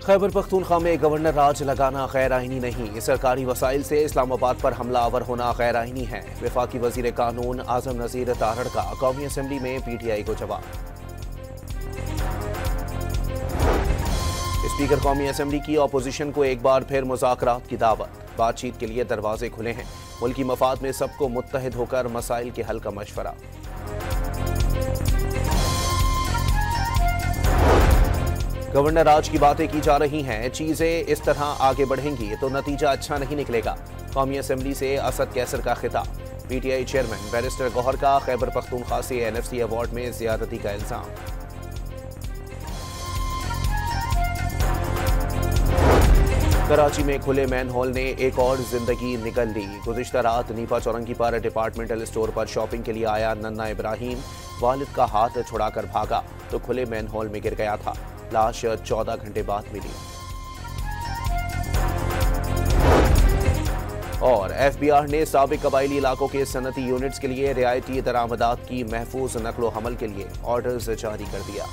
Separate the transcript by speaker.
Speaker 1: खैबर पख्तूनख्वा में गवर्नर राज लगाना गैर आइनी नहीं, सरकारी वसाइल से इस्लामाबाद पर हमला आवर होना गैर आइनी है। वफाकी वजीर कानून आजम नजीर तारड़ का कौमी असम्बली में PTI को जवाब। स्पीकर कौमी असम्बली की अपोजिशन को एक बार फिर मुज़ाकरात की दावत। बातचीत के लिए दरवाजे खुले हैं। मुल्की मफाद में सबको मुत्तहिद होकर मसाइल के हल का मशवरा। गवर्नर राज की बातें की जा रही हैं, चीजें इस तरह आगे बढ़ेंगी तो नतीजा अच्छा नहीं निकलेगा। कौमी असम्बली से असद कैसर का खिताब। PTI चेयरमैन बैरिस्टर गौहर का खैबर पख्तूनख्वा से NFC अवार्ड में ज्यादती का इल्जाम। कराची में खुले मैन होल ने एक और जिंदगी निकल ली। गुज़िश्ता रात नीपा चौरंगी पर डिपार्टमेंटल स्टोर पर शॉपिंग के लिए आया नन्ना इब्राहिम वालिद का हाथ छुड़ाकर भागा तो खुले मैन होल में गिर गया था। लाश 14 घंटे बाद मिली। और FBR ने साबिक कबायली इलाकों के सनती यूनिट्स के लिए रियायती दरामदात की महफूज नकलो हमल के लिए ऑर्डर्स जारी कर दिया।